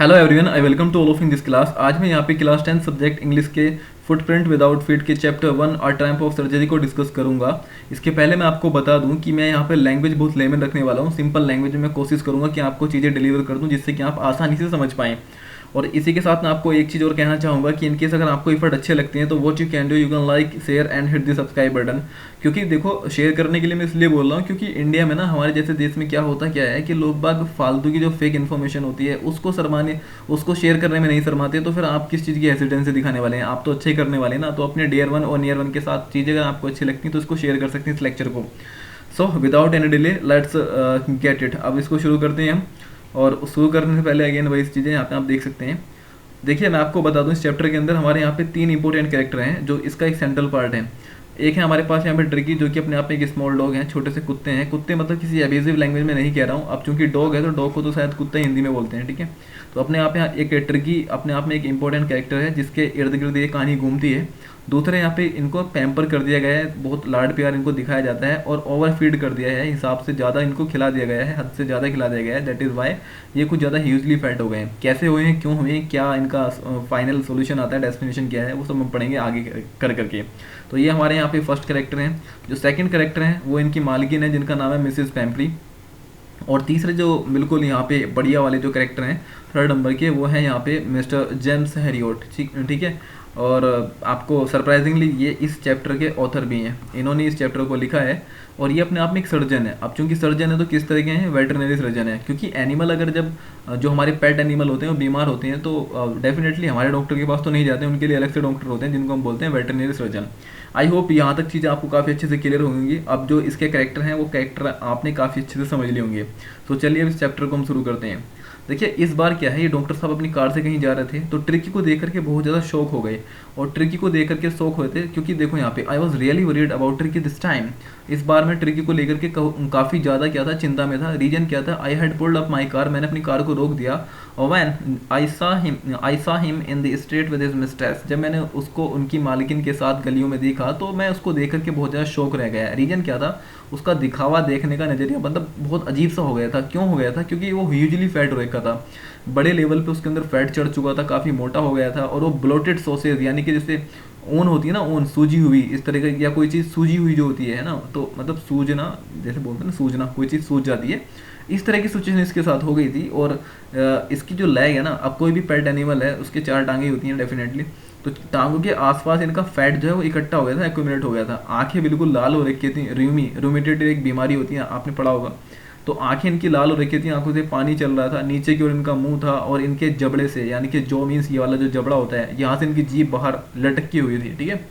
Hello everyone, I welcome to all of in this class. आज मैं यहाँ पे क्लास 10 सब्जेक्ट इंग्लिश के फुटप्रिंट विदाउट फीट के चैप्टर 1 और ट्रायम्फ ऑफ सर्जरी को डिस्कस करूंगा। इसके पहले मैं आपको बता दूं कि मैं यहाँ पे लैंग्वेज बहुत लेमन रखने वाला हूँ। सिंपल लैंग्वेज में मैं कोशिश करूंगा कि आपको चीज़ें डिलीवर कर दूँ जिससे कि आप आसानी से समझ पाएँ। और इसी के साथ मैं आपको एक चीज़ और कहना चाहूँगा कि इनकेस अगर आपको एफर्ट अच्छे लगते हैं तो what you can do, you can like, share and hit the subscribe button. क्योंकि देखो, शेयर करने के लिए मैं इसलिए बोल रहा हूँ क्योंकि इंडिया में ना, हमारे जैसे देश में क्या है कि लोग बाग फालतू की जो फेक इन्फॉर्मेशन होती है उसको शेयर करने में नहीं शर्माते। तो फिर आप किस चीज़ की हेसिडेंसी दिखाने वाले हैं? आप तो अच्छे ही करने वाले हैं ना। तो अपने डियर वन और नियर वन के साथ चीज़ें अगर आपको अच्छी लगती हैं तो इसको शेयर कर सकते हैं, इस लेक्चर को। So without any delay let's get it. अब इसको शुरू करते हैं हम। और शुरू करने से पहले अगेन वही चीज़ें यहाँ पे आप देख सकते हैं। देखिए, मैं आपको बता दूं, इस चैप्टर के अंदर हमारे यहाँ पे 3 इंपॉर्टेंट कैरेक्टर हैं जो इसका एक सेंट्रल पार्ट है। एक है हमारे पास यहाँ पे ट्रिकी, जो कि अपने आप में एक स्मॉल डॉग है, छोटे से कुत्ते हैं। कुत्ते मतलब किसी एब्यूजिव लैंग्वेज में नहीं कह रहा हूँ। अब चूंकि डॉग है तो डॉग को तो शायद कुत्ता हिंदी में बोलते हैं, ठीक है। तो अपने आप यहाँ एक ट्रिकी अपने आप में एक इंपॉर्टेंट कैरेक्टर है जिसके इर्द गिर्द ये कहानी घूमती है। दूसरे यहाँ पे इनको पैम्पर कर दिया गया है, बहुत लाड प्यार इनको दिखाया जाता है और ओवर फीड कर दिया है, हिसाब से ज़्यादा इनको खिला दिया गया है, हद से ज़्यादा खिला दिया गया है। दैट इज़ वाई ये कुछ ज़्यादा ह्यूजली फैट हो गए हैं। कैसे हुए हैं, क्यों हुए हैं, क्या इनका फाइनल सोल्यूशन आता है, डेस्टिनेशन क्या है, वो सब हम पढ़ेंगे आगे कर करके। तो ये हमारे यहाँ पे फर्स्ट करेक्टर हैं। जो सेकंड करेक्टर हैं वो इनकी मालकिन है जिनका नाम है मिसेस पैम्परी। और तीसरे जो बिल्कुल यहाँ पे बढ़िया वाले जो करेक्टर हैं थर्ड नंबर के, वो हैं यहाँ पे मिस्टर जेम्स हैरियोट। ठीक है। और आपको सरप्राइजिंगली ये इस चैप्टर के ऑथर भी हैं, इन्होंने इस चैप्टर को लिखा है। और ये अपने आप में एक सर्जन है। अब चूंकि सर्जन है तो किस तरह के हैं? वेटरनरी सर्जन है। क्योंकि एनिमल अगर जब जो हमारे पेट एनिमल होते हैं वो बीमार होते हैं तो डेफिनेटली हमारे डॉक्टर के पास तो नहीं जाते हैं, उनके लिए अलग से डॉक्टर होते हैं जिनको हम बोलते हैं वेटरनरी सर्जन। आई होप यहाँ तक चीज़ें आपको काफ़ी अच्छे से क्लियर होंगी। अब जो इसके कैरेक्टर हैं वो कैरेक्टर आपने काफ़ी अच्छे से समझ लिए होंगे। तो चलिए अब इस चैप्टर को हम शुरू करते हैं। देखिए, इस बार क्या है, ये डॉक्टर साहब अपनी कार से कहीं जा रहे थे तो ट्रिकी को देख करके बहुत ज़्यादा शौक हो गए। और ट्रिकी को देख करके शौक हुए थे क्योंकि देखो यहाँ पे I was really worried about tricky this time. इस बार मैं ट्रिकी को लेकर के काफ़ी ज़्यादा क्या था, चिंता में था। रीजन क्या था? I had pulled up my car, मैंने अपनी कार को रोक दिया। और वैन आई सा him in the street with his mistress, जब मैंने उसको उनकी मालकिन के साथ गलियों में देखा तो मैं उसको देख करके बहुत ज़्यादा शौक रह गया। रीजन क्या था? उसका दिखावा देखने का नज़रिया मतलब बहुत अजीब सा हो गया था। क्यों हो गया था? क्योंकि वो ह्यूजली फैट हो रखा था, बड़े लेवल पे उसके अंदर फैट चढ़ चुका था, काफ़ी मोटा हो गया था। और वो ब्लोटेड सॉसेज, यानी कि जैसे ऊन होती है ना, ऊन सूजी हुई इस तरह का, या कोई चीज़ सूजी हुई जो होती है ना, तो मतलब सूजना जैसे बोलते हैं ना, सूजना, कोई चीज़ सूज जाती है, इस तरह की सिचुएशन इसके साथ हो गई थी। और इसकी जो लेग है ना, अब कोई भी पेट एनिमल है उसके 4 टांगें होती हैं डेफिनेटली, तो टांगों के आसपास इनका फैट जो है वो इकट्ठा हो गया था, एक्यूमुलेट हो गया था। आंखें बिल्कुल लाल हो रखी थी। रूमेटेड एक बीमारी होती है, आपने पढ़ा होगा। तो आंखें इनकी लाल हो रखी थी, आंखों से पानी चल रहा था, नीचे की ओर इनका मुंह था और इनके जबड़े से, यानी कि जो मीन्स ये वाला जो जबड़ा होता है, यहाँ से इनकी जीभ बाहर लटकी हुई थी, ठीक है।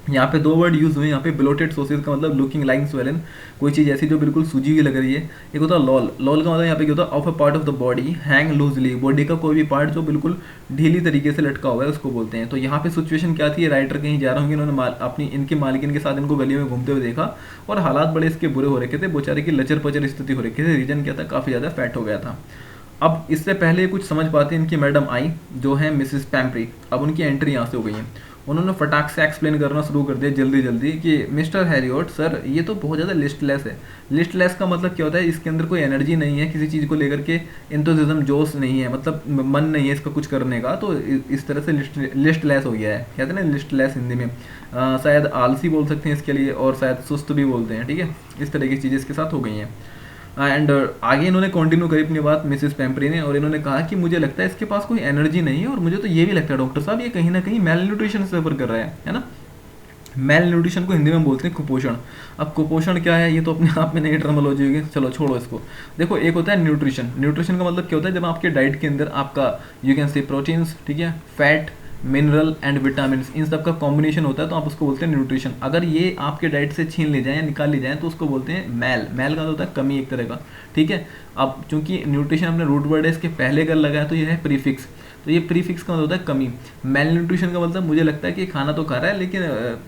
यहाँ पे 2 वर्ड यूज हुए यहाँ पे। ब्लोटेड सोसेज का मतलब लुकिंग लाइक स्वेलन, कोई चीज़ ऐसी जो बिल्कुल सूजी हुई लग रही है। एक होता है लॉल। लॉल का मतलब यहाँ पे क्या होता है? Of a part of the body hang loosely, body का कोई भी पार्ट जो बिल्कुल ढीली तरीके से लटका हुआ है उसको बोलते हैं। तो यहाँ पे सिचुएशन क्या थी? राइटर कहीं जा रहे होंगे, इन्होंने अपनी इनकी मालकिन के साथ इनको गली में घूमते हुए देखा और हालात बड़े इसके बुरे हो रखे थे, बेचारे की लचर पचर स्थिति हो रखी थी। रीजन क्या था? काफ़ी ज़्यादा फैट हो गया था। अब इससे पहले कुछ समझ पाते हैं, इनकी मैडम आई जो है मिसेस पैम्परी। अब उनकी एंट्री यहाँ से हो गई है। उन्होंने फटाक से एक्सप्लेन करना शुरू कर दिया जल्दी जल्दी कि मिस्टर हैरियोट सर, ये तो बहुत ज़्यादा लिस्टलेस है। लिस्टलेस का मतलब क्या होता है? इसके अंदर कोई एनर्जी नहीं है, किसी चीज़ को लेकर के एंथुसिज्म, जोश नहीं है, मतलब मन नहीं है इसका कुछ करने का। तो इस तरह से लिस्टलेस हो गया है। कहते हैं ना लिस्टलेस हिंदी में, शायद आलसी बोल सकते हैं इसके लिए, और शायद सुस्त भी बोलते हैं, ठीक है। इस तरह की चीज़ें इसके साथ हो गई हैं। एंड आगे इन्होंने कंटिन्यू करी अपनी बात मिसेस पैम्परी ने, और इन्होंने कहा कि मुझे लगता है इसके पास कोई एनर्जी नहीं है, और मुझे तो ये भी लगता है डॉक्टर साहब ये कहीं ना कहीं मेल न्यूट्रिशन से सफर कर रहा है ना। मेल न्यूट्रिशन को हिंदी में बोलते हैं कुपोषण। अब कुपोषण क्या है, ये तो अपने आप में नई टर्मोलॉजी होगी, चलो छोड़ो इसको। देखो, एक होता है न्यूट्रिशन। न्यूट्रिशन का मतलब क्या होता है? जब आपके डाइट के अंदर आपका यू कैन से प्रोटीन्स, ठीक है, फैट, मिनरल एंड विटामिन, इन सब का कॉम्बिनेशन होता है, तो आप उसको बोलते हैं न्यूट्रिशन। अगर ये आपके डाइट से छीन ले जाए या निकाल ले जाए तो उसको बोलते हैं मेल। मेल का होता है कमी एक तरह का, ठीक है। अब चूंकि न्यूट्रिशन अपने रूट वर्ड है, इसके पहले अगर लगा है तो ये है प्रीफिक्स। तो ये प्रीफिक्स का मतलब होता है कमी। मेल न्यूट्रिशन का मतलब मुझे लगता है कि खाना तो खा रहा है लेकिन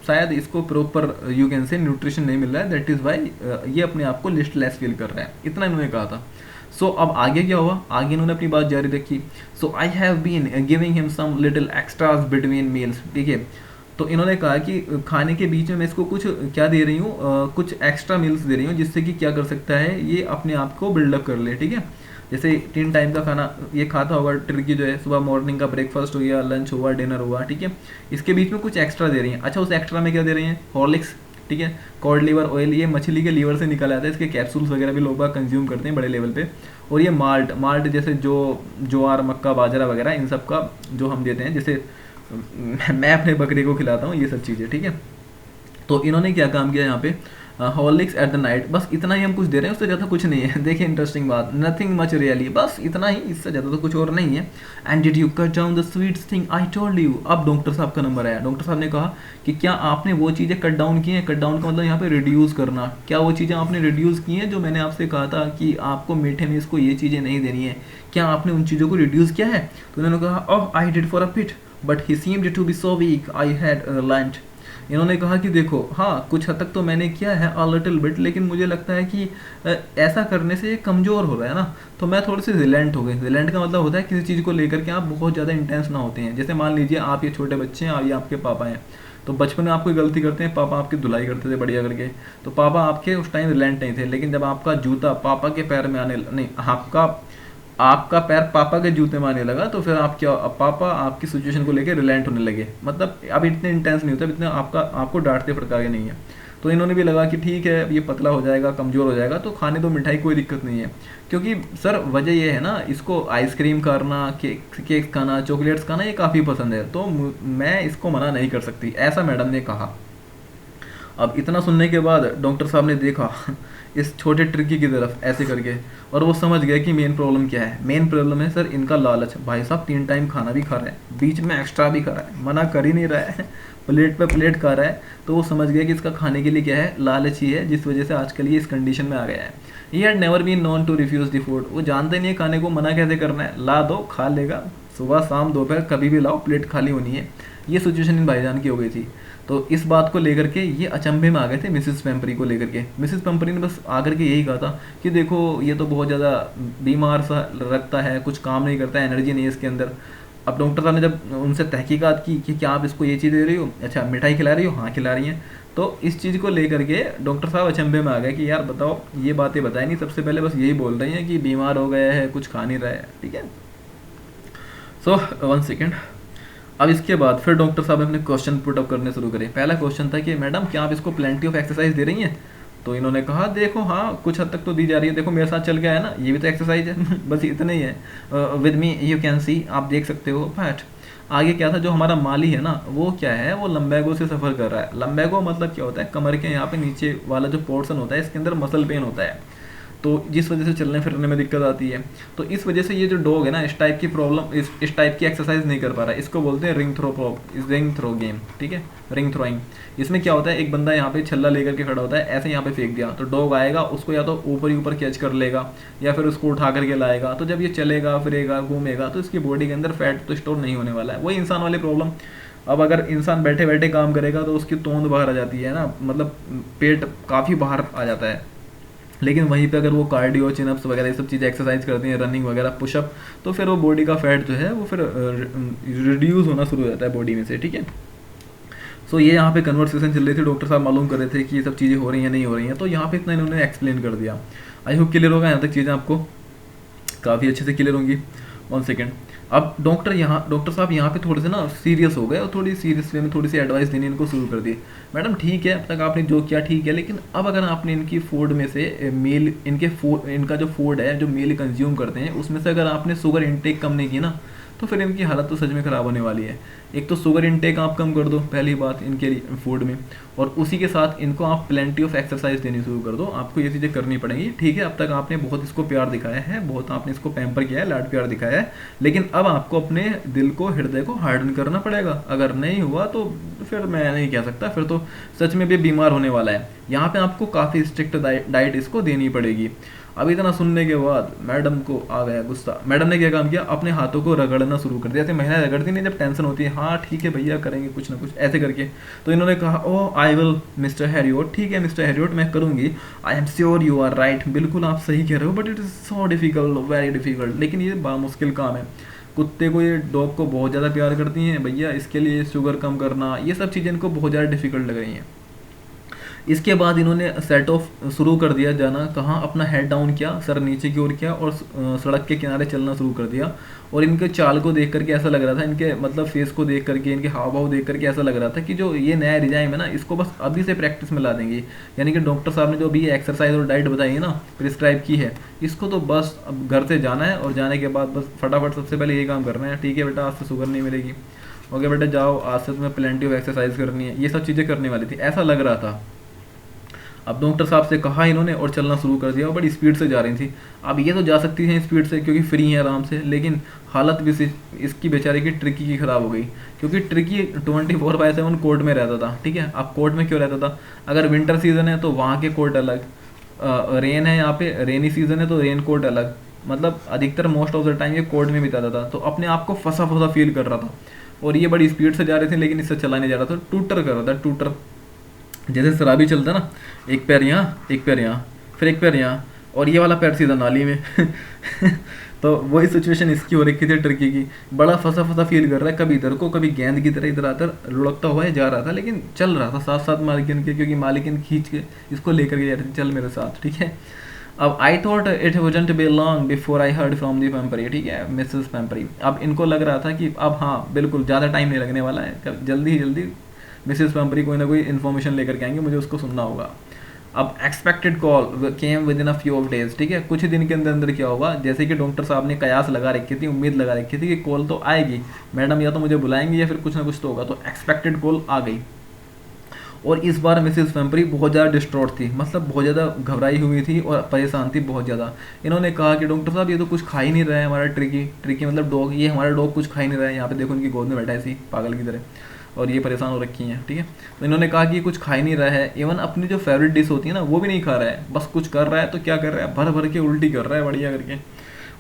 शायद इसको proper you can say nutrition नहीं मिल रहा है, दैट इज़ वाई ये अपने आप को लिस्टलेस फील कर रहा है। इतना इन्होंने कहा था। सो अब आगे क्या हुआ? आगे इन्होंने अपनी बात जारी रखी। So I have been giving him some little extras between meals, ठीक है। तो इन्होंने कहा कि खाने के बीच में मैं इसको कुछ क्या दे रही हूँ, कुछ एक्स्ट्रा मील्स दे रही हूँ जिससे कि क्या कर सकता है, ये अपने आप को बिल्डअप कर ले, ठीक है। जैसे 3 टाइम का खाना ये खाता होगा टर्की जो है, सुबह मॉर्निंग का ब्रेकफास्ट हो गया, लंच हुआ, डिनर हुआ, ठीक है। इसके बीच में कुछ एक्स्ट्रा दे रही हैं। अच्छा, उस एक्स्ट्रा में क्या दे रही हैं? हॉर्लिक्स, ठीक है। कॉड लीवर ऑयल, ये मछली के लीवर से निकल आता है, इसके कैप्सूल्स वगैरह भी लोग कंज्यूम करते हैं बड़े लेवल पे। और ये माल्ट, माल्ट जैसे जो ज्वार, मक्का, बाजरा वगैरह, इन सब का जो हम देते हैं, जैसे मैं अपने बकरे को खिलाता हूँ, ये सब चीज़ें, ठीक है। तो इन्होंने क्या काम किया यहाँ पे, हॉर्लिक्स एट द नाइट, बस इतना ही हम कुछ दे रहे हैं, उससे ज़्यादा कुछ नहीं है। देखिए इंटरेस्टिंग बात, नथिंग मच रियली, बस इतना ही, इससे ज़्यादा तो कुछ और नहीं है। And did you cut down the sweets thing I told you. अब डॉक्टर साहब का नंबर आया। डॉक्टर साहब ने कहा कि क्या आपने वो चीज़ें कट डाउन की हैं? कट डाउन का मतलब यहाँ पे रिड्यूस करना। क्या वो चीज़ें आपने रिड्यूस की हैं जो मैंने आपसे कहा था कि आपको मीठे में इसको ये चीज़ें नहीं देनी है? क्या आपने उन चीज़ों को रिड्यूस किया है? तो उन्होंने कहा, oh I did for a pit but he seemed to be so weak I had learned. इन्होंने कहा कि देखो, हाँ कुछ हद तक तो मैंने किया है, अ लिटिल बिट, लेकिन मुझे लगता है कि ऐसा करने से ये कमज़ोर हो रहा है ना, तो मैं थोड़े से रिलेंट हो गए। रिलेंट का मतलब होता है किसी चीज़ को लेकर के आप बहुत ज़्यादा इंटेंस ना होते हैं। जैसे मान लीजिए आप ये छोटे बच्चे हैं और ये आपके पापा हैं, तो बचपन में आप कोई गलती करते हैं, पापा आपकी धुलाई करते थे बढ़िया करके, तो पापा आपके उस टाइम रिलेंट नहीं थे। लेकिन जब आपका जूता पापा के पैर में आने नहीं, आपका पैर पापा के जूते में आने लगा, तो फिर आप क्या, अब पापा आपकी सिचुएशन को लेकर रिलेंट होने लगे। मतलब अब इतने इंटेंस नहीं होता, इतना आपको डांटते फटकारे नहीं है। तो इन्होंने भी लगा कि ठीक है, ये पतला हो जाएगा, कमज़ोर हो जाएगा, तो खाने दो मिठाई, कोई दिक्कत नहीं है। क्योंकि सर वजह ये है ना, इसको आइसक्रीम खाना, केक खाना, चॉकलेट्स खाना ये काफ़ी पसंद है, तो मैं इसको मना नहीं कर सकती, ऐसा मैडम ने कहा। अब इतना सुनने के बाद डॉक्टर साहब ने देखा इस छोटे ट्रिकी की तरफ ऐसे करके, और वो समझ गया कि मेन प्रॉब्लम क्या है। मेन प्रॉब्लम है सर इनका लालच। भाई साहब 3 टाइम खाना भी खा रहा है, बीच में एक्स्ट्रा भी खा रहा है, मना कर ही नहीं रहा है, प्लेट पे प्लेट खा रहा है। तो वो समझ गया कि इसका खाने के लिए क्या है, लालच ही है, जिस वजह से आजकल ये इस कंडीशन में आ गया है। He had never been known to refuse the food. वो जानते नहीं है खाने को मना कैसे करना है, ला दो खा लेगा, सुबह शाम दोपहर कभी भी लाओ, प्लेट खाली होनी है। ये सिचुएशन इन भाईजान की हो गई थी। तो इस बात को लेकर के ये अचंभे में आ गए थे मिसिस पेम्परी को लेकर के। मिसिस पेम्परी ने बस आकर के यही कहा था कि देखो ये तो बहुत ज़्यादा बीमार सा रखता है, कुछ काम नहीं करता है, एनर्जी नहीं है इसके अंदर। अब डॉक्टर साहब ने जब उनसे तहकीकात की कि क्या आप इसको ये चीज़ दे रही हो, अच्छा मिठाई खिला रही हो, हाँ खिला रही हैं, तो इस चीज़ को लेकर के डॉक्टर साहब अचंभे में आ गए कि यार बताओ, ये बातें बताई नहीं, सबसे पहले बस यही बोल रही हैं कि बीमार हो गया है, कुछ खा नहीं रहा है, ठीक है। सो 1 सेकेंड। अब इसके बाद फिर डॉक्टर साहब ने अपने क्वेश्चन पुट अप करने शुरू करे। पहला क्वेश्चन था कि मैडम क्या आप इसको प्लेंटी ऑफ एक्सरसाइज दे रही हैं? तो इन्होंने कहा देखो हाँ कुछ हद तक तो दी जा रही है, देखो मेरे साथ चल गया है ना, ये भी तो एक्सरसाइज है बस इतना ही है। With me you can see, आप देख सकते हो। बट आगे क्या था, जो हमारा माली है ना, वो क्या है, वो लंबैगो से सफ़र कर रहा है। लंबैगो मतलब क्या होता है, कमर के यहाँ पे नीचे वाला जो पोर्शन होता है, इसके अंदर मसल पेन होता है, तो जिस वजह से चलने फिरने में दिक्कत आती है। तो इस वजह से ये जो डॉग है ना, इस टाइप की प्रॉब्लम, इस टाइप की एक्सरसाइज नहीं कर पा रहा है। इसको बोलते हैं रिंग थ्रो गेम, ठीक है, रिंग थ्रोइंग। इसमें क्या होता है, एक बंदा यहाँ पे छल्ला लेकर के खड़ा होता है, ऐसे यहाँ पे फेंक दिया, तो डॉग आएगा, उसको या तो ऊपर ही ऊपर कैच कर लेगा या फिर उसको उठा करके लाएगा। तो जब ये चलेगा फिरेगा घूमेगा, तो इसकी बॉडी के अंदर फैट तो स्टोर नहीं होने वाला है। वही इंसान वाली प्रॉब्लम। अब अगर इंसान बैठे बैठे काम करेगा तो उसकी तोंद बाहर आ जाती है ना, मतलब पेट काफ़ी बाहर आ जाता है। लेकिन वहीं पे अगर वो कार्डियो, चिनअप्स वगैरह ये सब चीज़ें एक्सरसाइज करती हैं, रनिंग वगैरह, पुशअप, तो फिर वो बॉडी का फैट जो है वो फिर रिड्यूस होना शुरू हो जाता है बॉडी में से, ठीक है। सो ये यहाँ पे कन्वर्सेशन चल रही थी, डॉक्टर साहब मालूम कर रहे थे कि ये सब चीज़ें हो रही हैं नहीं हो रही हैं, तो यहाँ पे इतना इन्होंने एक्सप्लेन कर दिया। आई होप क्लियर होगा यहाँ तक चीज़ें आपको काफ़ी अच्छे से क्लियर होंगी। 1 सेकेंड। अब डॉक्टर साहब यहाँ पे थोड़े से ना सीरियस हो गए और थोड़ी सीरियस वे में थोड़ी सी एडवाइस देनी इनको शुरू कर दी। मैडम ठीक है, अब तक आपने जो किया ठीक है, लेकिन अब अगर आपने इनकी फूड में से मील, इनका जो फूड है, जो मील कंज्यूम करते हैं, उसमें से अगर आपने शुगर इंटेक कम नहीं की ना, तो फिर इनकी हालत तो सच में ख़राब होने वाली है। एक तो शुगर इंटेक आप कम कर दो, पहली बात इनके लिए फूड में, और उसी के साथ इनको आप प्लेंटी ऑफ एक्सरसाइज देनी शुरू कर दो। आपको ये चीज़ें करनी पड़ेंगी, ठीक है। अब तक आपने बहुत इसको प्यार दिखाया है, बहुत आपने इसको पैम्पर किया है, लाड प्यार दिखाया है, लेकिन अब आपको अपने दिल को, हृदय को हार्डन करना पड़ेगा। अगर नहीं हुआ तो फिर मैं नहीं कह सकता, फिर तो सच में भी बीमार होने वाला है। यहाँ पे आपको काफ़ी स्ट्रिक्ट डाइट इसको देनी पड़ेगी। अब इतना सुनने के बाद मैडम को आ गया गुस्सा। मैडम ने क्या काम किया, अपने हाथों को रगड़ना शुरू कर दिया। ऐसे महिलाएं रगड़ती नहीं जब टेंशन होती है, हाँ ठीक है भैया करेंगे कुछ ना कुछ ऐसे करके। तो इन्होंने कहा ओह आई विल मिस्टर हैरियोट, ठीक है मिस्टर हैरियोट मैं करूँगी, I am sure you are right, बिल्कुल आप सही कह रहे हो, but it is so difficult, very difficult. लेकिन ये बामुश्किल काम है। कुत्ते को, ये डॉग को बहुत ज़्यादा प्यार करती हैं भैया, इसके लिए शुगर कम करना, ये सब चीज़ें इनको बहुत ज़्यादा डिफिकल्ट लग रही हैं। इसके बाद इन्होंने सेट ऑफ शुरू कर दिया जाना, कहाँ, अपना हेड डाउन किया, सर नीचे की ओर किया और सड़क के किनारे चलना शुरू कर दिया। और इनके चाल को देख करके ऐसा लग रहा था, इनके मतलब फेस को देख करके, इनके हाव भाव देख करके ऐसा लग रहा था कि जो ये नया रिजाइम है ना, इसको बस अभी से प्रैक्टिस में ला देंगे। यानी कि डॉक्टर साहब ने जो अभी एक्सरसाइज और डाइट बताई है ना, प्रिस्क्राइब की है, इसको तो बस अब घर से जाना है और जाने के बाद बस फटाफट सबसे पहले ये काम करना है। ठीक है बेटा, आज से शुगर नहीं मिलेगी, ओके बेटा जाओ, आज से तुम्हें प्लेंटी ऑफ एक्सरसाइज करनी है, ये सब चीज़ें करने वाली थी, ऐसा लग रहा था। अब डॉक्टर साहब से कहा इन्होंने और चलना शुरू कर दिया और बड़ी स्पीड से जा रही थी। अब ये तो जा सकती हैं स्पीड से क्योंकि फ्री हैं आराम से, लेकिन हालत भी इसकी बेचारे की ट्रिकी की ख़राब हो गई, क्योंकि ट्रिकी 24/7 कोर्ट में रहता था। ठीक है, अब कोर्ट में क्यों रहता था, अगर विंटर सीजन है तो वहाँ के कोर्ट अलग, रेन है यहाँ पे, रेनी सीजन है तो रेन कोट अलग, मतलब अधिकतर मोस्ट ऑफ द टाइम ये कोर्ट में बिताता था, तो अपने आप को फंसा फंसा फील कर रहा था। और ये बड़ी स्पीड से जा रहे थे लेकिन इससे चला नहीं जा रहा था, टूटर कर रहा था, टूटर, जैसे शराबी चलता ना, एक पैर यहाँ एक पैर यहाँ फिर एक पैर यहाँ और ये वाला पैर सीधा नाली में तो वही सिचुएशन इसकी हो रखी थी, टर्की की। बड़ा फंसा फंसा फील कर रहा है, कभी इधर को कभी गेंद की तरह इधर आकर लुढ़कता हुआ जा रहा था, लेकिन चल रहा था साथ साथ मालिकिन के, क्योंकि मालिकिन खींच के इसको लेकर के जा रही थी, चल मेरे साथ। ठीक है, अब I thought it wouldn't be long before I heard from the pempery. ठीक है, मिसेस पेम्परी, अब इनको लग रहा था कि अब हाँ बिल्कुल ज़्यादा टाइम नहीं लगने वाला है, जल्दी ही जल्दी मिसेस पेम्परी कोई ना कोई इन्फॉर्मेशन लेकर के आएंगे, मुझे उसको सुनना होगा। अब expected call came with in a few of days. ठीक है, कुछ ही दिन के अंदर अंदर क्या होगा, जैसे कि डॉक्टर साहब ने कयास लगा रखी थी, उम्मीद लगा रखी थी कि कॉल तो आएगी, मैडम या तो मुझे बुलाएंगे या फिर कुछ ना कुछ तो होगा, तो एक्सपेक्टेड कॉल आ गई। और इस बार मिसेस पेम्परी बहुत ज़्यादा डिस्ट्रॉट थी, मतलब बहुत ज़्यादा घबराई हुई थी और परेशान थी बहुत ज़्यादा। इन्होंने कहा कि डॉक्टर साहब ये तो कुछ खा ही नहीं रहा है, हमारा ट्रिकी, ट्रिकी मतलब डॉग, ये हमारा डॉग कुछ खा ही नहीं रहा है, यहाँ पे देखो उनकी गोद में बैठा है ऐसी पागल की तरह, और ये परेशान हो रखी हैं। ठीक है, तो इन्होंने कहा कि ये कुछ खा ही नहीं रहा है, इवन अपनी जो फेवरेट डिश होती है ना वो भी नहीं खा रहा है, बस कुछ कर रहा है तो क्या कर रहा है, भर भर के उल्टी कर रहा है बढ़िया करके,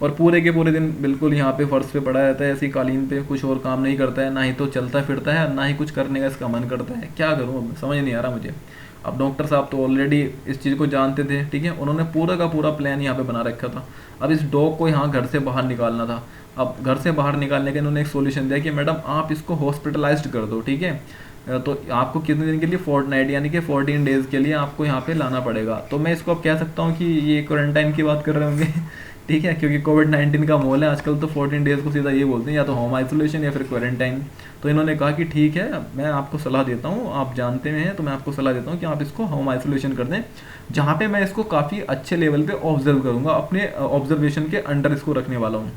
और पूरे के पूरे दिन बिल्कुल यहाँ पे फर्श पे पड़ा रहता है ऐसी कालीन पे, कुछ और काम नहीं करता है, ना ही तो चलता फिरता है, ना ही कुछ करने का इसका मन करता है। क्या करूँ, अब समझ नहीं आ रहा मुझे। अब डॉक्टर साहब तो ऑलरेडी इस चीज़ को जानते थे। ठीक है, उन्होंने पूरा का पूरा प्लान यहाँ पे बना रखा था। अब इस डॉग को यहाँ घर से बाहर निकालना था। अब घर से बाहर निकालने का इन्होंने एक सोल्यूशन दिया कि मैडम आप इसको हॉस्पिटलाइज्ड कर दो। ठीक है, तो आपको कितने दिन के लिए, फोर्टनाइट यानी कि 14 डेज़ के लिए आपको यहाँ पे लाना पड़ेगा। तो मैं इसको अब कह सकता हूँ कि ये क्वारंटाइन की बात कर रहे होंगे ठीक है, क्योंकि कोविड-19 का माहौल है आजकल, तो 14 डेज़ को सीधा ये बोलते हैं, या तो होम आइसोलेशन या फिर क्वारंटाइन। तो इन्होंने कहा कि ठीक है, मैं आपको सलाह देता हूँ, आप जानते हैं तो मैं आपको सलाह देता हूँ कि आप इसको होम आइसोलेशन कर दें, जहाँ पे मैं इसको काफ़ी अच्छे लेवल पे ऑब्जर्व करूँगा, अपने ऑब्जर्वेशन के अंडर इसको रखने वाला हूँ।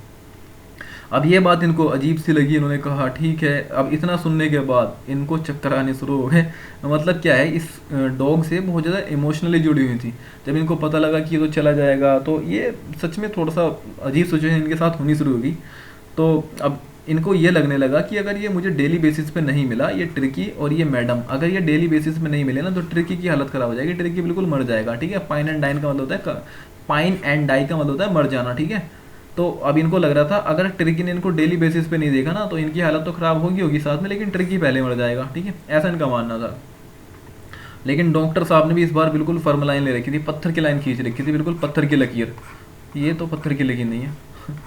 अब ये बात इनको अजीब सी लगी, इन्होंने कहा ठीक है। अब इतना सुनने के बाद इनको चक्कर आने शुरू हो गए। मतलब क्या है, इस डॉग से बहुत ज़्यादा इमोशनली जुड़ी हुई थी। जब इनको पता लगा कि ये तो चला जाएगा, तो ये सच में थोड़ा सा अजीब सिचुएशन इनके साथ होनी शुरू होगी। तो अब इनको ये लगने लगा कि अगर ये मुझे डेली बेसिस पे नहीं मिला, ये ट्रिकी और ये मैडम अगर ये डेली बेसिस पे नहीं मिले ना, तो ट्रिकी की हालत ख़राब हो जाएगी, ट्रिकी बिल्कुल मर जाएगा। ठीक है, पाइन एंड डाइन का मतलब होता है, पाइन एंड डाई का मतलब होता है मर जाना। ठीक है, तो अब इनको लग रहा था अगर ट्रिकी ने इनको डेली बेसिस पे नहीं देखा ना, तो इनकी हालत तो ख़राब होगी साथ में, लेकिन ट्रिकी पहले मर जाएगा। ठीक है, ऐसा इनका मानना था। लेकिन डॉक्टर साहब ने भी इस बार बिल्कुल फर्म लाइन ले रखी थी, पत्थर की लाइन खींच रखी थी, बिल्कुल पत्थर की लकीर। ये तो पत्थर की लकीर नहीं है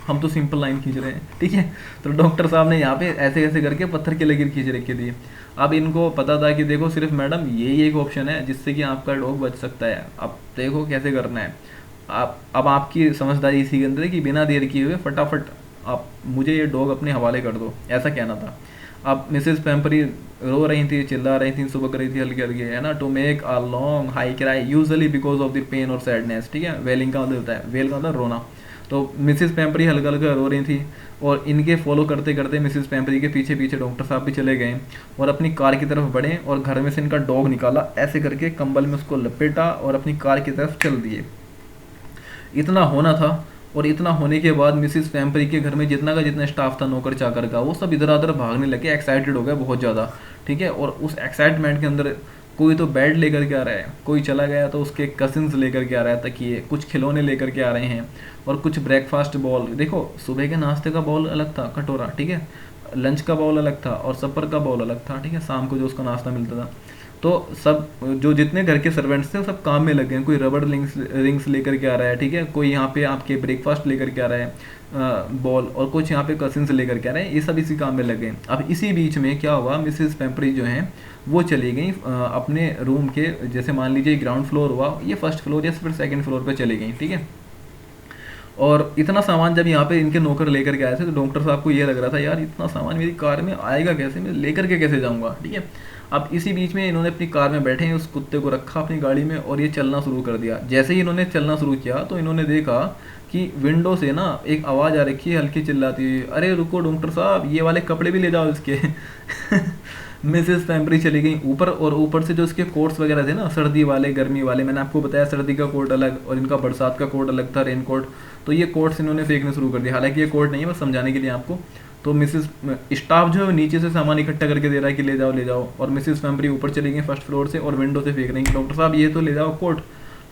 हम तो सिंपल लाइन खींच रहे हैं। ठीक है, तो डॉक्टर साहब ने यहाँ पे ऐसे ऐसे करके पत्थर की लकीर खींच रखी थी। अब इनको पता था कि देखो सिर्फ मैडम यही एक ऑप्शन है जिससे कि आपका डॉग बच सकता है, अब देखो कैसे करना है। अब आपकी समझदारी इसी के अंदर है कि बिना देर किए हुए फटाफट आप मुझे ये डॉग अपने हवाले कर दो, ऐसा कहना था। अब मिसेस पेम्परी रो रही थी, चिल्ला रही थी, सुबह रही थी हल्की हल्की, है ना, to make a long high cry usually because of the pain और सैडनेस। ठीक है, वेलिंग का मतलब होता है, वेल का मतलब रोना। तो मिसेस पेम्परी हल्का हल्का रो रही थी और इनके फॉलो करते करते मिसेस पेम्परी के पीछे पीछे डॉक्टर साहब भी चले गए और अपनी कार की तरफ बढ़े और घर में से इनका डॉग निकाला, ऐसे करके कंबल में उसको लपेटा और अपनी कार की तरफ चल दिए। इतना होना था, और इतना होने के बाद मिसिस पेम्परी के घर में जितना का जितना स्टाफ था नौकर चाकर का, वो सब इधर उधर भागने लगे, एक्साइटेड हो गया बहुत ज़्यादा। ठीक है, और उस एक्साइटमेंट के अंदर कोई तो बेड लेकर के आ रहा है, कोई चला गया तो उसके कजिन्स लेकर के आ रहा है तकिए, कुछ खिलौने लेकर के आ रहे हैं और कुछ ब्रेकफास्ट बॉल। देखो सुबह के नाश्ते का बॉल अलग था, कटोरा, ठीक है, लंच का बॉल अलग था और सपर का बॉल अलग था। ठीक है, शाम को जो उसका नाश्ता मिलता था, तो सब जो जितने घर के सर्वेंट्स थे वो सब काम में लगे हैं। कोई रबड़ रिंग्स लेकर के आ रहा है, ठीक है, कोई यहाँ पे आपके ब्रेकफास्ट लेकर के आ रहा है बॉल, और कुछ यहाँ पे कसिन से लेकर के आ रहे हैं, ये सब इसी काम में लगे हैं। अब इसी बीच में क्या हुआ, मिसेस पेम्परी जो हैं वो चली गई अपने रूम के, जैसे मान लीजिए ग्राउंड फ्लोर हुआ, ये फर्स्ट फ्लोर या फिर सेकंड फ्लोर पे चली गई, ठीक है। और इतना सामान जब यहाँ पे इनके नौकर लेकर के आए थे तो डॉक्टर साहब को ये लग रहा था यार इतना सामान मेरी कार में आएगा कैसे, मैं लेकर के कैसे जाऊँगा, ठीक है। अब इसी बीच में इन्होंने अपनी कार में बैठे हैं, उस कुत्ते को रखा अपनी गाड़ी में और ये चलना शुरू कर दिया। जैसे ही इन्होंने चलना शुरू किया तो इन्होंने देखा कि विंडो से ना एक आवाज़ आ रखी है हल्की चिल्लाती हुई, अरे रुको डॉक्टर साहब ये वाले कपड़े भी ले जाओ इसके। मिसेस पेम्परी चली गई ऊपर, और ऊपर से जो इसके कोट्स वगैरह थे ना, सर्दी वाले गर्मी वाले, मैंने आपको बताया सर्दी का कोट अलग और इनका बरसात का कोट अलग था, रेन कोट, तो ये कोट्स इन्होंने फेंकने शुरू कर दिया। हालांकि ये कोट नहीं है, बस समझाने के लिए आपको। तो मिसेस स्टाफ जो है नीचे से सामान इकट्ठा करके दे रहा है कि ले जाओ ले जाओ, और मिसेस पेम्परी ऊपर चली गई फर्स्ट फ्लोर से और विंडो से फेंक रही कि डॉक्टर साहब ये तो ले जाओ कोट।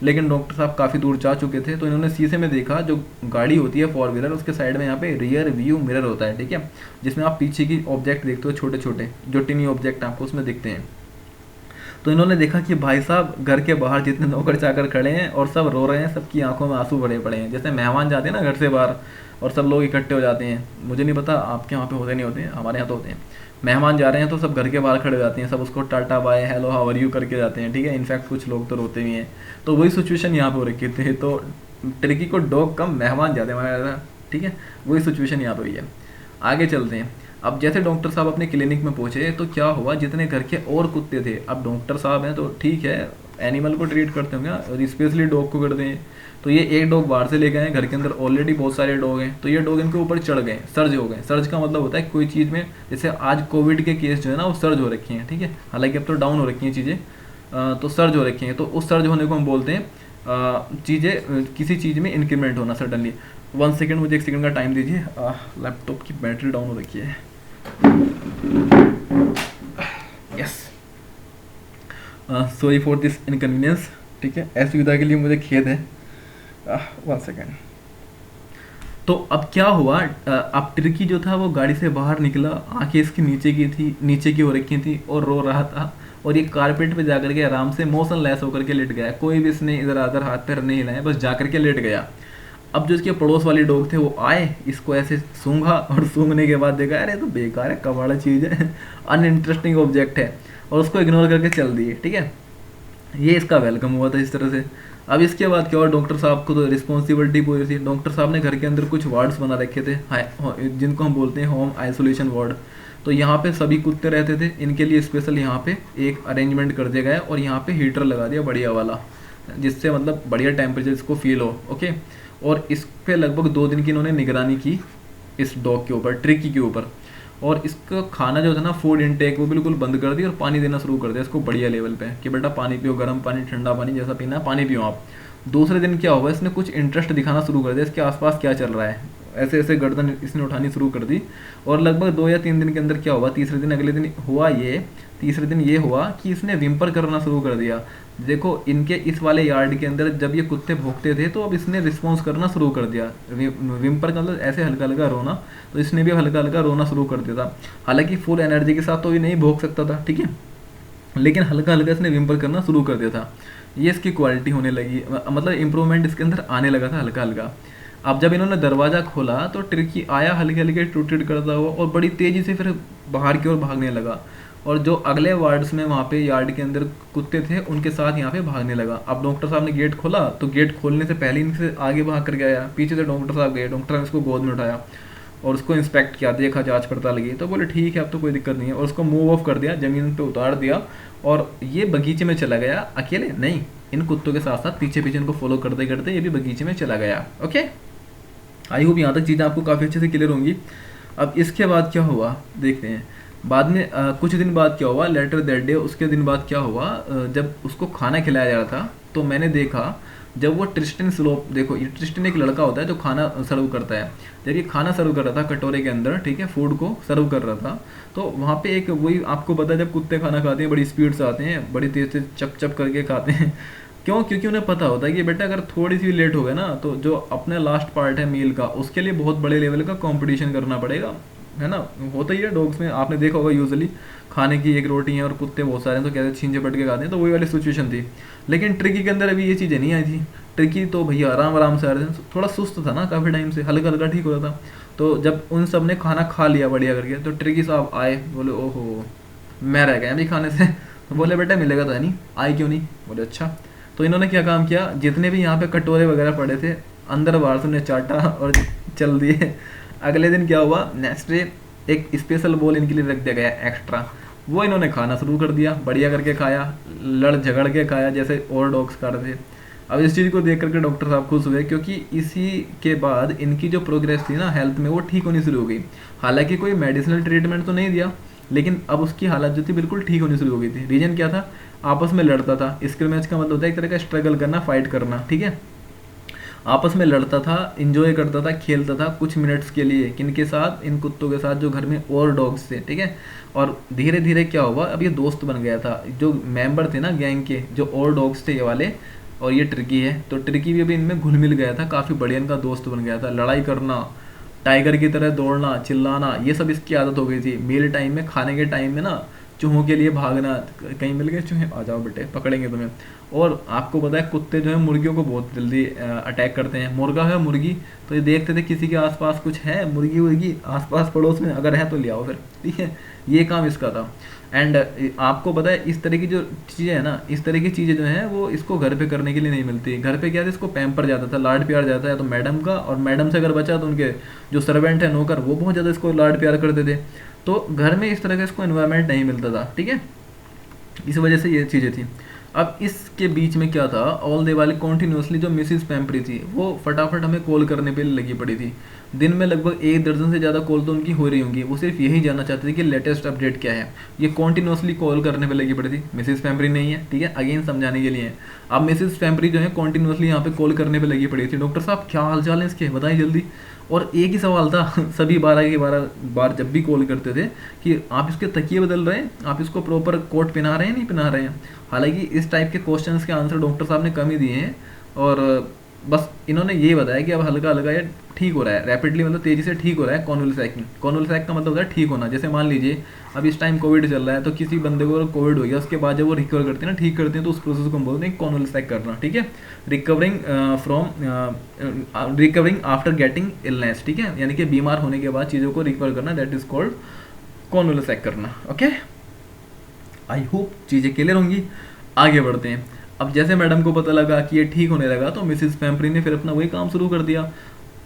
लेकिन डॉक्टर साहब काफ़ी दूर जा चुके थे, तो इन्होंने शीशे में देखा, जो गाड़ी होती है फोर व्हीलर उसके साइड में यहाँ पे रियर व्यू मिरर होता है, ठीक है, जिसमें आप पीछे की ऑब्जेक्ट देखते हो, छोटे छोटे जो टिनी ऑब्जेक्ट आपको उसमें दिखते हैं। तो इन्होंने देखा कि भाई साहब घर के बाहर जितने नौकर चाकर खड़े हैं और सब रो रहे हैं, सबकी आंखों में आंसू भरे पड़े हैं। जैसे मेहमान जाते हैं ना घर से बाहर और सब लोग इकट्ठे हो जाते हैं, मुझे नहीं पता आपके यहाँ पे होते नहीं होते हैं, हमारे यहाँ तो होते हैं। मेहमान जा रहे हैं तो सब घर के बाहर खड़े हो जाते हैं, सब उसको tata bye hello how are you करके जाते हैं, ठीक है। इनफैक्ट कुछ लोग तो रोते भी हैं। तो वही सिचुएशन यहाँ पे हो रखी थे। तो टर्की को डॉग कम मेहमान जाते हैं हमारे, ठीक है, वही सिचुएशन यहाँ पे हुई है। आगे चलते हैं। अब जैसे डॉक्टर साहब अपने क्लिनिक में पहुंचे तो क्या हुआ, जितने घर के और कुत्ते थे, अब डॉक्टर साहब हैं तो ठीक है एनिमल को ट्रीट करते होंगे और स्पेशली डॉग को करते हैं, तो ये एक डॉग बाहर से लेके आए, घर के अंदर ऑलरेडी बहुत सारे डॉग हैं, तो ये डॉग इनके ऊपर चढ़ गए, सर्ज हो गए। सर्ज का मतलब होता है कोई चीज़ में, जैसे आज कोविड के केस जो है ना वो सर्ज हो रखी हैं, ठीक है, हालांकि अब तो डाउन हो रखी हैं चीज़ें, तो सर्ज हो रखी हैं। तो उस सर्ज होने को हम बोलते हैं चीज़ें, किसी चीज़ में इंक्रीमेंट होना सडनली। 1 सेकेंड, मुझे 1 सेकेंड का टाइम दीजिए, लैपटॉप की बैटरी डाउन हो रखी है। Yes, sorry for this inconvenience, ठीक है, असुविधा के लिए मुझे खेद है। 1 सेकेंड। तो अब क्या हुआ, अब टर्की जो था वो गाड़ी से बाहर निकला, आंखें इसकी नीचे की थी, नीचे की हो रखी थी और रो रहा था, और ये कारपेट पे जाकर के आराम से मोशन लेस होकर के लेट गया। कोई भी इसने इधर उधर हाथ पैर नहीं हिलाया, बस जाकर के लेट गया। अब जो इसके पड़ोस वाले डॉग थे वो आए, इसको ऐसे सूंघा और सूंघने के बाद देखा अरे तो बेकार है, कबाड़ा चीज़ है, अनइंटरेस्टिंग ऑब्जेक्ट है, और उसको इग्नोर करके चल दिए, ठीक है। ये इसका वेलकम हुआ था इस तरह से। अब इसके बाद क्या हुआ, डॉक्टर साहब को तो रिस्पॉन्सिबिलिटी पूरी थी। डॉक्टर साहब ने घर के अंदर कुछ वार्ड्स बना रखे थे, जिनको हम बोलते हैं होम आइसोलेशन वार्ड। तो यहाँ पे सभी कुत्ते रहते थे, इनके लिए स्पेशल यहाँ पे एक अरेंजमेंट कर दिया गया और यहाँ पे हीटर लगा दिया बढ़िया वाला, जिससे मतलब बढ़िया टेम्परेचर इसको फील हो, ओके। और इस पे लगभग 2 दिन की इन्होंने निगरानी की इस डॉग के ऊपर, ट्रिकी के ऊपर, और इसका खाना जो था ना, फूड इनटेक, वो बिल्कुल बंद कर दिया और पानी देना शुरू कर दिया इसको बढ़िया लेवल पे कि बेटा पानी पियो, गर्म पानी, ठंडा पानी, जैसा पीना है पानी पियो आप। दूसरे दिन क्या हुआ, इसने कुछ इंटरेस्ट दिखाना शुरू कर दिया इसके आसपास क्या चल रहा है, ऐसे ऐसे गर्दन इसने उठानी शुरू कर दी। और लगभग 2 या 3 दिन के अंदर क्या हुआ, तीसरे दिन, अगले दिन हुआ ये, तीसरे दिन ये हुआ कि इसने विम्पर करना शुरू कर दिया। देखो इनके इस वाले यार्ड के अंदर जब ये कुत्ते भौंकते थे तो अब इसने रिस्पॉन्स करना शुरू कर दिया। विम्पर का मतलब ऐसे हल्का हल्का रोना, तो इसने भी हल्का हल्का रोना शुरू कर दिया था। हालांकि फुल एनर्जी के साथ तो ये नहीं भौंक सकता था, ठीक है, लेकिन हल्का हल्का इसने विम्पर करना शुरू कर दिया था। ये इसकी क्वालिटी होने लगी, मतलब इंप्रूवमेंट इसके अंदर आने लगा था हल्का हल्का। अब जब इन्होंने दरवाज़ा खोला तो टर्की आया हल्के हल्के टूट करता हुआ और बड़ी तेज़ी से फिर बाहर की ओर भागने लगा, और जो अगले वार्ड्स में वहाँ पे यार्ड के अंदर कुत्ते थे उनके साथ यहाँ पे भागने लगा। अब डॉक्टर साहब ने गेट खोला तो गेट खोलने से पहले इनसे आगे भाग कर गया, पीछे से डॉक्टर साहब गए, डॉक्टर साहब इसको गोद में उठाया और उसको इंस्पेक्ट किया, देखा, जांच पड़ताल की, तो बोले ठीक है अब तो कोई दिक्कत नहीं है, और उसको मूव ऑफ कर दिया, ज़मीन पे उतार दिया, और ये बगीचे में चला गया। अकेले नहीं, इन कुत्तों के साथ साथ पीछे पीछे इनको फॉलो करते करते ये भी बगीचे में चला गया, ओके। आई होप यहाँ तक चीज़ें आपको काफ़ी अच्छे से क्लियर होंगी। अब इसके बाद क्या हुआ देखते हैं। बाद में कुछ दिन बाद क्या हुआ, लेटर दैट डे, उसके दिन बाद क्या हुआ, जब उसको खाना खिलाया जा रहा था तो मैंने देखा जब वो ट्रिस्टन स्लोप, देखो ये ट्रिस्टन एक लड़का होता है जो खाना सर्व करता है, जब ये खाना सर्व कर रहा था कटोरे के अंदर, ठीक है, फूड को सर्व कर रहा था, तो वहाँ पे एक, वही आपको पता है जब कुत्ते खाना खाते हैं बड़ी स्पीड से आते हैं, बड़ी तेज से चप चप करके खाते हैं। क्यों? क्योंकि उन्हें पता होता है कि बेटा अगर थोड़ी सी लेट हो गए ना तो जो अपना लास्ट पार्ट है मील का, उसके लिए बहुत बड़े लेवल का कंपटीशन करना पड़ेगा, है ना, होता ही है डॉग्स में, आपने देखा होगा यूजुअली खाने की एक रोटी है और कुत्ते बहुत सारे हैं तो कहते छीन झपट के खाते हैं, तो वही वाली सिचुएशन थी। लेकिन ट्रिकी के अंदर अभी ये चीज़ें नहीं आई थी। ट्रिकी तो भैया आराम आराम से आ रहे थे, थोड़ा सुस्त था ना काफ़ी टाइम से, हल्का हल्का ठीक हो रहा था। तो जब उन सब ने खाना खा लिया बढ़िया करके, तो ट्रिकी साहब आए, बोले ओहो मैं रह गया अभी खाने से। तो बोले बेटा मिलेगा तो है नहीं, आए क्यों नहीं? बोले अच्छा। तो इन्होंने क्या काम किया, जितने भी यहाँ पे कटोरे वगैरह पड़े थे अंदर बाहर से उन्हें चाटा और चल दिए। अगले दिन क्या हुआ, नेक्स्ट डे एक स्पेशल बोल इनके लिए रख दिया गया एक्स्ट्रा, वो इन्होंने खाना शुरू कर दिया, बढ़िया करके खाया, लड़ झगड़ के खाया जैसे और डॉग्स खा रहे थे। अब इस चीज़ को देख करके डॉक्टर साहब खुश हुए, क्योंकि इसी के बाद इनकी जो प्रोग्रेस थी ना हेल्थ में वो ठीक होनी शुरू हो गई। हालांकि कोई मेडिसिनल ट्रीटमेंट तो नहीं दिया, लेकिन अब उसकी हालत जो थी बिल्कुल ठीक होनी शुरू हो गई थी। रीजन क्या था, आपस में लड़ता था। स्क्रिमेज का मतलब होता है एक तरह का स्ट्रगल करना, फाइट करना, ठीक है। आपस में लड़ता था, इंजॉय करता था, खेलता था कुछ मिनट्स के लिए, किनके साथ, इन कुत्तों के साथ जो घर में और डॉग्स थे, ठीक है। और धीरे धीरे क्या हुआ, अब ये दोस्त बन गया था, जो मेंबर थे ना गैंग के, जो और डॉग्स थे ये वाले, और ये ट्रिकी है, तो ट्रिकी भी अभी इनमें घुल मिल गया था, काफ़ी बढ़िया इनका दोस्त बन गया था। लड़ाई करना, टाइगर की तरह दौड़ना, चिल्लाना, ये सब इसकी आदत हो गई थी। मील टाइम में, खाने के टाइम में ना चूहों के लिए भागना, कहीं मिल गए चूहे आ जाओ बेटे पकड़ेंगे तुम्हें। और आपको पता है कुत्ते जो है मुर्गियों को बहुत जल्दी अटैक करते हैं। मुर्गा है मुर्गी, तो ये देखते थे किसी के आसपास कुछ है मुर्गी मुर्गी आसपास पड़ोस में, अगर है तो ले आओ फिर, ठीक है। ये काम इसका था। एंड आपको पता है इस तरह की जो चीज़ें हैं ना, इस तरह की चीज़ें जो हैं वो इसको घर पे करने के लिए नहीं मिलती। घर पे क्या था, इसको पैम्पर जाता था, लाड प्यार जाता है तो मैडम का, और मैडम से अगर बचा तो उनके जो सर्वेंट है नौकर, वो बहुत ज़्यादा इसको लाड प्यार करते थे। तो घर में इस तरह का इसको एनवायरनमेंट नहीं मिलता था, ठीक है। इस वजह से ये चीज़ें थी। अब इसके बीच में क्या था, ऑल दे वाले कॉन्टिन्यूसली जो मिसिस पैम्परी थी वो फटाफट हमें कॉल करने पे लगी पड़ी थी। दिन में लगभग 1 दर्जन से ज़्यादा कॉल तो उनकी हो रही होंगी। वो सिर्फ यही जानना चाहते थे कि लेटेस्ट अपडेट क्या है। ये कॉन्टिन्यूसली कॉल करने पे लगी पड़ी थी। मिसिस पैम्परी नहीं है, ठीक है, अगेन समझाने के लिए है। अब मिसिस पैम्परी जो है कॉन्टिन्यूसली यहाँ पे कॉल करने पे लगी पड़ी थी, डॉक्टर साहब क्या हाल चाल है इसके, बताइए जल्दी। और एक ही सवाल था सभी 12 के 12 बार जब भी कॉल करते थे कि आप इसके तकिए बदल रहे हैं, आप इसको प्रॉपर कोट पहना रहे हैं, नहीं पहना रहे हैं। हालांकि इस टाइप के क्वेश्चंस के आंसर डॉक्टर साहब ने कम ही दिए हैं, और बस इन्होंने ये बताया कि अब हल्का हल्का ये ठीक हो रहा है, रैपिडली मतलब तेज़ी से ठीक हो रहा है। कॉन्वुलसैकिंग, कॉन्वुलसैक का मतलब होता है ठीक होना। जैसे मान लीजिए अब इस टाइम कोविड चल रहा है, तो किसी बंदे को कोविड हो गया, उसके बाद जब वो रिकवर करते हैं ना, ठीक करते हैं, तो उस प्रोसेस को हम बोलते हैं कॉन्वुलसैक करना, ठीक है। रिकवरिंग आफ्टर गेटिंग इलनेस, ठीक है, यानी कि बीमार होने के बाद चीज़ों को रिकवर करना, दैट इज कॉल्ड कॉन्वुलसैक करना। ओके, आई होप चीज़ें क्लियर होंगी। आगे बढ़ते हैं। अब जैसे मैडम को पता लगा कि ये ठीक होने लगा, तो मिसिस पैम्परी ने फिर अपना वही काम शुरू कर दिया।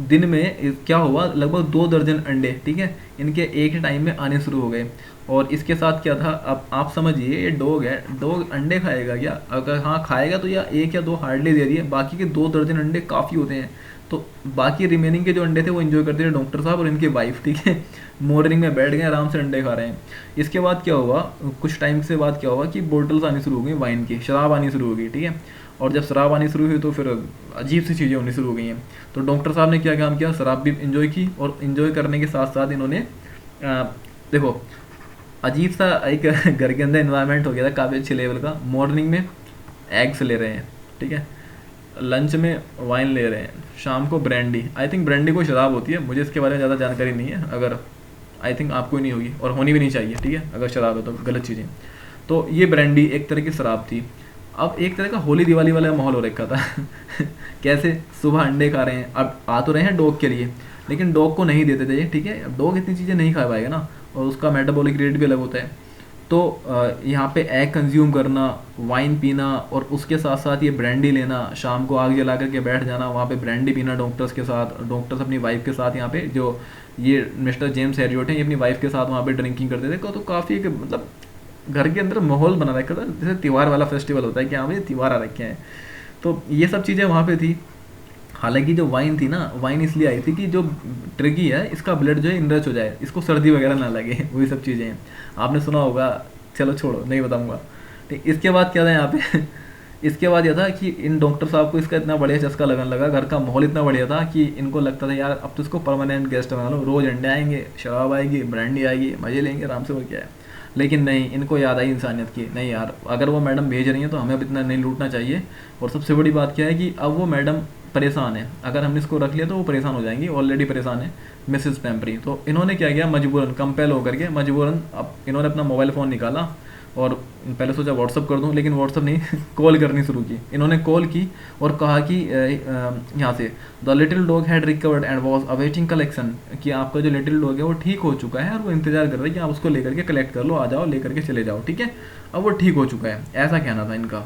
दिन में क्या हुआ, लगभग 2 दर्जन अंडे, ठीक है, इनके एक टाइम में आने शुरू हो गए। और इसके साथ क्या था, अब आप समझिए ये डॉग है, डॉग अंडे खाएगा क्या? अगर हाँ खाएगा तो या 1 या 2 हार्डली दे रही है, बाकी के 2 दर्जन अंडे काफ़ी होते हैं। तो बाकी रिमेनिंग के जो अंडे थे वो एंजॉय करते थे डॉक्टर साहब और इनकी वाइफ, ठीक है। मॉर्निंग में बैठ गए आराम से अंडे खा रहे हैं। इसके बाद क्या हुआ, कुछ टाइम से बाद क्या हुआ कि बोटल्स आनी शुरू हो गई, वाइन की शराब आनी शुरू हो गई, ठीक है। और जब शराब आनी शुरू हुई तो फिर अजीब सी चीज़ें होनी शुरू हो गई हैं। तो डॉक्टर साहब ने क्या काम किया, शराब भी इंजॉय की, और इन्जॉय करने के साथ साथ इन्होंने देखो अजीब सा एक घर के अंदर इन्वायरमेंट हो गया था काफ़ी अच्छे लेवल का। मॉर्निंग में एग्स ले रहे हैं, ठीक है, लंच में वाइन ले रहे हैं, शाम को ब्रांडी। आई थिंक ब्रांडी कोई शराब होती है, मुझे इसके बारे में ज़्यादा जानकारी नहीं है, अगर आई थिंक आपको ही नहीं होगी और होनी भी नहीं चाहिए, ठीक है, अगर शराब है तो गलत चीज़ें। तो ये ब्रांडी एक तरह की शराब थी। अब एक तरह का होली दिवाली वाला माहौल हो रखा था कैसे, सुबह अंडे खा रहे हैं, अब आ तो रहे हैं डॉग के लिए, लेकिन डॉग को नहीं देते थे, ठीक है। अब डॉग इतनी चीज़ें नहीं खा पाएगा ना, और उसका मेटाबॉलिक रेट भी अलग होता है। तो यहाँ पे एग कंज्यूम करना, वाइन पीना, और उसके साथ साथ ये ब्रांडी लेना, शाम को आग जला करके बैठ जाना वहाँ पे ब्रांडी पीना डॉक्टर्स के साथ, डॉक्टर्स अपनी वाइफ के साथ, यहाँ पे जो ये मिस्टर जेम्स हैरियट हैं ये अपनी वाइफ के साथ वहाँ पे ड्रिंकिंग करते थे। तो काफ़ी मतलब घर के अंदर माहौल बना रखा था, जैसे त्यौहार वाला फेस्टिवल होता है कि हाँ भाई त्यौहार आ रखे हैं। तो ये सब चीज़ें वहाँ पे थी। हालांकि जो वाइन थी ना, वाइन इसलिए आई थी कि जो ट्रिकी है इसका ब्लड जो है इनरच हो जाए, इसको सर्दी वगैरह ना लगे, वही सब चीज़ें हैं, आपने सुना होगा, चलो छोड़ो नहीं बताऊंगा। ठीक, इसके बाद क्या था यहाँ पे इसके बाद यह था कि इन डॉक्टर साहब को इसका इतना बढ़िया चस्का लगने लगा, घर का माहौल इतना बढ़िया था कि इनको लगता था यार अब तो इसको परमानेंट गेस्ट बना लो, रोज़ अंडे आएंगे, शराब आएगी, ब्रांडी आएगी, मज़े लेंगे आराम से, वो क्या है। लेकिन नहीं, इनको याद आई इंसानियत की, नहीं यार अगर वो मैडम भेज रही हैं तो हमें अब इतना नहीं लूटना चाहिए। और सबसे बड़ी बात क्या है कि अब वो मैडम परेशान है, अगर हमने इसको रख लिया तो वो परेशान हो जाएंगी, ऑलरेडी परेशान है मिसेस पेम्परी। तो इन्होंने क्या किया, मजबूरन कंपेल होकर के मजबूरन अब इन्होंने अपना मोबाइल फ़ोन निकाला और पहले सोचा व्हाट्सअप कर दूं, लेकिन व्हाट्सअप नहीं कॉल करनी शुरू की। इन्होंने कॉल की और कहा कि यहाँ से the little dog had recovered and was awaiting collection, कि आपका जो लिटिल डॉग है वो ठीक हो चुका है और वो इंतजार कर रहा है कि आप उसको लेकर के कलेक्ट कर लो, आ जाओ लेकर के चले जाओ, ठीक है, अब वो ठीक हो चुका है, ऐसा कहना था इनका।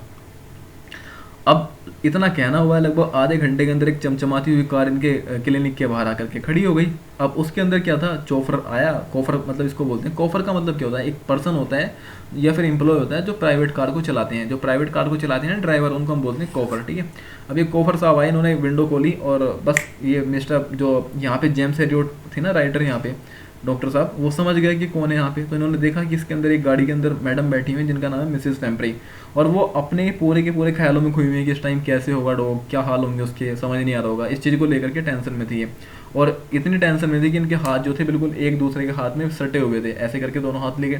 अब इतना कहना हुआ है, लगभग आधे घंटे के अंदर एक चमचमाती हुई कार इनके क्लिनिक के बाहर आकर के खड़ी हो गई। अब उसके अंदर क्या था, चोफर आया, कोफर मतलब इसको बोलते हैं, कोफर का मतलब क्या होता है, एक पर्सन होता है या फिर एम्प्लॉय होता है जो प्राइवेट कार को चलाते हैं, जो प्राइवेट कार को चलाते हैं ड्राइवर, उनको हम बोलते हैं कोफर, ठीक है। अब ये कोफर साहब आए, इन्होंने विंडो खोली और बस ये मिस्टर जो यहाँ पे जेम्स हैरियट थी ना राइटर, यहाँ पे डॉक्टर साहब, वो समझ गए कि कौन है यहाँ पे। तो इन्होंने देखा कि इसके अंदर एक गाड़ी के अंदर मैडम बैठी हुई है जिनका नाम है मिसेस पेम्परी, और वो अपने पूरे के पूरे ख्यालों में खोई हुई है कि इस टाइम कैसे होगा डॉग, क्या हाल होंगे उसके, समझ नहीं आ रहा होगा, इस चीज़ को लेकर के टेंशन में थी ये। और इतनी टेंशन में थी कि इनके हाथ जो थे बिल्कुल एक दूसरे के हाथ में सटे हुए थे, ऐसे करके दोनों हाथ लेके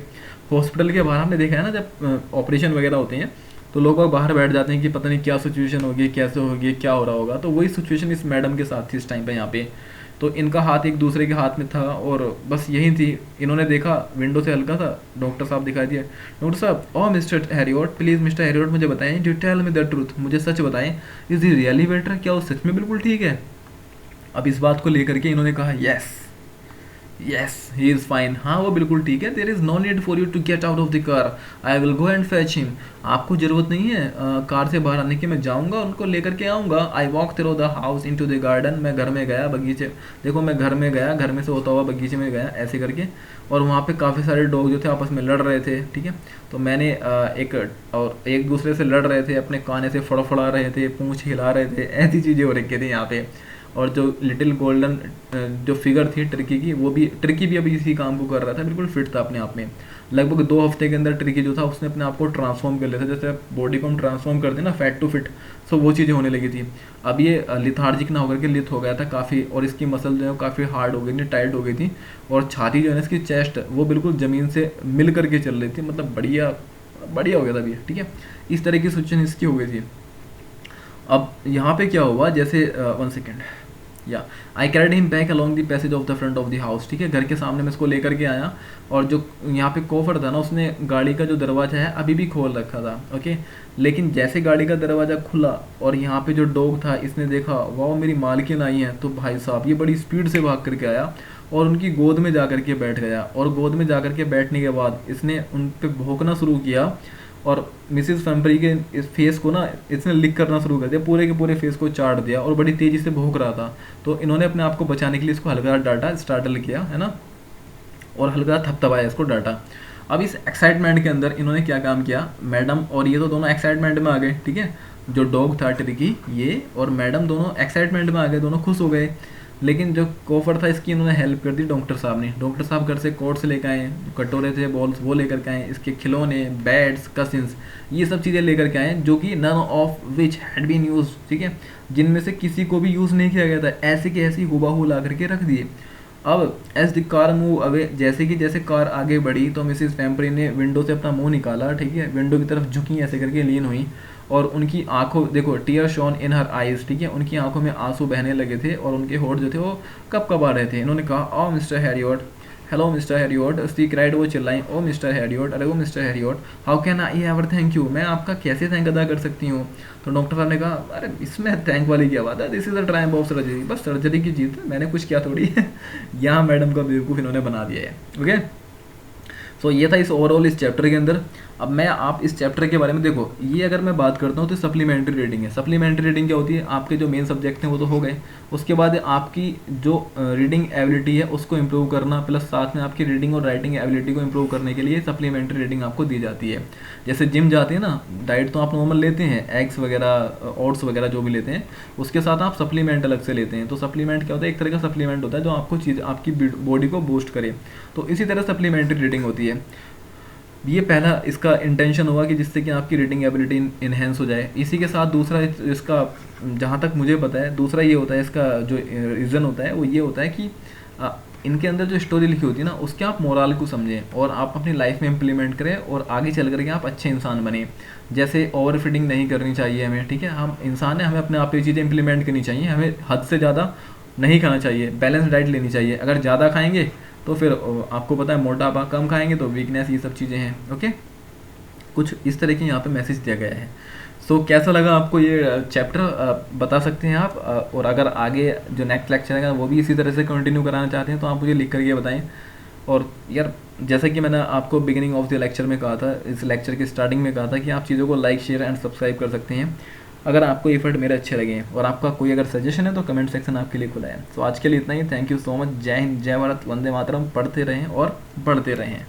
हॉस्पिटल के बाहर हमने देखा है ना, जब ऑपरेशन वगैरह होते हैं तो लोग बाहर बैठ जाते हैं कि पता नहीं क्या सिचुएशन होगी, कैसे होगी, क्या हो रहा होगा। तो वही सिचुएशन इस मैडम के साथ थी इस टाइम पे यहाँ पे। तो इनका हाथ एक दूसरे के हाथ में था और बस यही थी। इन्होंने देखा विंडो से हल्का सा, डॉक्टर साहब दिखाई दिया, डॉक्टर साहब, oh mister Harriet please, mister Harriet मुझे बताएं, do tell me the truth, मुझे सच बताएं, इज ही रियली बेटर, क्या वो सच में बिल्कुल ठीक है। अब इस बात को लेकर के इन्होंने कहा yes yes he is fine, हाँ वो बिल्कुल ठीक है, there is no need for you to get out of the car, I will go and fetch him, आपको ज़रूरत नहीं है कार से बाहर आने की, मैं जाऊँगा उनको लेकर के आऊँगा। I walk through the house into the garden, मैं घर में गया, बगीचे, देखो मैं घर में गया, घर में से होता हुआ बगीचे में गया, ऐसे करके, और वहाँ पे काफ़ी सारे डॉग जो थे आपस में लड़ रहे थे, ठीक है। तो मैंने एक दूसरे से लड़ रहे थे, अपने काने से फड़फड़ा रहे थे, पूँछ हिला रहे थे, ऐसी चीज़ें हो रखी थी यहाँ पे। और जो लिटिल गोल्डन जो फिगर थी टर्की की, वो भी ट्रिकी भी अभी इसी काम को कर रहा था, बिल्कुल फिट था अपने आप में। लगभग 2 हफ्ते के अंदर ट्रिकी जो था उसने अपने आप को ट्रांसफॉर्म कर लिया था, जैसे बॉडी को हम ट्रांसफॉर्म करते हैं ना फैट टू फिट, सो वो चीज़ें होने लगी थी। अब ये लिथार्जिक ना होकर के लिथ हो गया था काफ़ी, और इसकी मसल जो है काफ़ी हार्ड हो गई थी, टाइट हो गई थी, और छाती जो है ना इसकी चेस्ट वो बिल्कुल ज़मीन से मिल करके चल रही थी, मतलब बढ़िया बढ़िया हो गया था अभी, ठीक है। इस तरह की सिचुएशन इसकी हो गई थी। अब यहाँ पे क्या हुआ, जैसे 1 सेकेंड, या I carried him back along the passage of the front of the house, ठीक है, घर के सामने मैं इसको लेकर के आया, और जो यहाँ पे कोफर था ना उसने गाड़ी का जो दरवाज़ा है अभी भी खोल रखा था, ओके। लेकिन जैसे गाड़ी का दरवाज़ा खुला और यहाँ पे जो डॉग था इसने देखा वाह मेरी मालकिन आई है, तो भाई साहब ये बड़ी स्पीड से भाग करके आया और उनकी गोद में जा करके बैठ गया, और गोद में जा करके बैठने के बाद इसने उन पर भौंकना शुरू किया, और मिसिस पेम्परी के इस फेस को ना इसने लिक करना शुरू कर दिया, पूरे के पूरे फेस को चाट दिया, और बड़ी तेज़ी से भौंक रहा था। तो इन्होंने अपने आप को बचाने के लिए इसको हल्का डांटा, स्टार्टल किया है ना, और हल्का थपथपाया, इसको डांटा। अब इस एक्साइटमेंट के अंदर इन्होंने क्या काम किया, मैडम और ये तो दोनों एक्साइटमेंट में आ गए, ठीक है, जो डॉग था ट्रिकी ये और मैडम दोनों एक्साइटमेंट में आ गए, दोनों खुश हो गए। लेकिन जो कोफर था इसकी इन्होंने हेल्प कर दी डॉक्टर साहब ने। डॉक्टर साहब घर से कोर्ट से लेकर आए, कटोरे थे, बॉल्स वो लेकर के आए, इसके खिलौने, बैट्स, कसिन्स, ये सब चीज़ें लेकर के आए, जो कि none of which had been use, ठीक है, जिनमें से किसी को भी यूज़ नहीं किया गया था, ऐसे के ऐसे हुबहू ला करके रख दिए। अब as the car move away, जैसे कार आगे बढ़ी तो मिसिस पेम्परी ने विंडो से अपना मुंह निकाला, ठीक है, विंडो की तरफ झुकी, ऐसे करके लीन हुई, और उनकी आंखों देखो टीयर शॉन इन हर आइज, ठीक है, उनकी आंखों में आंसू बहने लगे थे और उनके होठ जो थे वो कब कब आ रहे थे। इन्होंने कहा oh mister Harriet, hello mister Harriet, she cried, वो चिल्लाई ओ मिस्टर हैरियट, अरे वो mister Harriet, how can I ever thank you, मैं आपका कैसे थैंक अदा कर सकती हूँ। तो डॉक्टर साहब ने कहा अरे इसमें थैंक वाली क्या बात है, this is the Triumph of surgery, बस सर्जरी की जीत है, मैंने कुछ किया थोड़ी है। यहाँ मैडम का बेवकूफ़ इन्होंने बना दिया है, ओके। सो ये था इस ओवरऑल इस चैप्टर के अंदर। अब मैं आप इस चैप्टर के बारे में देखो, ये अगर मैं बात करता हूँ तो सप्लीमेंट्री रीडिंग है। सप्लीमेंट्री रीडिंग क्या होती है, आपके जो मेन सब्जेक्ट हैं वो तो हो गए, उसके बाद आपकी जो रीडिंग एबिलिटी है उसको इम्प्रूव करना, प्लस साथ में आपकी रीडिंग और राइटिंग एबिलिटी को इम्प्रूव करने के लिए सप्लीमेंट्री रीडिंग आपको दी जाती है। जैसे जिम जाते हैं ना, डाइट तो आप नॉर्मल लेते हैं, एग्स वगैरह, ओट्स वगैरह जो भी लेते हैं, उसके साथ आप सप्लीमेंट अलग से लेते हैं। तो सप्लीमेंट क्या होता है, एक तरह का सप्लीमेंट होता है जो आपको चीज़ आपकी बॉडी को बूस्ट करे। तो इसी तरह सप्लीमेंट्री रीडिंग होती है। ये पहला इसका इंटेंशन हुआ कि जिससे कि आपकी रीडिंग एबिलिटी इन्हेंस हो जाए। इसी के साथ दूसरा इसका, जहाँ तक मुझे पता है, दूसरा ये होता है इसका जो रीज़न होता है वो ये होता है कि इनके अंदर जो स्टोरी लिखी होती है ना, उसके आप मोरल को समझें और आप अपनी लाइफ में इम्प्लीमेंट करें और आगे चल करके आप अच्छे इंसान बने। जैसे ओवर फीडिंग नहीं करनी चाहिए हमें, ठीक है, हम इंसान है, हमें अपने आप ये चीज़ें इंप्लीमेंट करनी चाहिए, हमें हद से ज़्यादा नहीं खाना चाहिए, बैलेंस डाइट लेनी चाहिए। अगर ज़्यादा खाएंगे तो फिर आपको पता है मोटापा, कम खाएंगे तो वीकनेस, ये सब चीज़ें हैं। ओके, कुछ इस तरह की यहाँ पे मैसेज दिया गया है। सो कैसा लगा आपको ये चैप्टर, बता सकते हैं आप, और अगर आगे जो नेक्स्ट लेक्चर है वो भी इसी तरह से कंटिन्यू कराना चाहते हैं तो आप मुझे लिख करके बताएं। और यार जैसे कि मैंने आपको बिगिनिंग ऑफ द लेक्चर में कहा था, इस लेक्चर की स्टार्टिंग में कहा था कि आप चीज़ों को लाइक, शेयर एंड सब्सक्राइब कर सकते हैं अगर आपको एफर्ट मेरे अच्छे लगे, और आपका कोई अगर सजेशन है तो कमेंट सेक्शन आपके लिए खुला है। तो आज के लिए इतना ही। Thank you so much. जय हिंद, जय भारत, वंदे मातरम। पढ़ते रहें और बढ़ते रहें।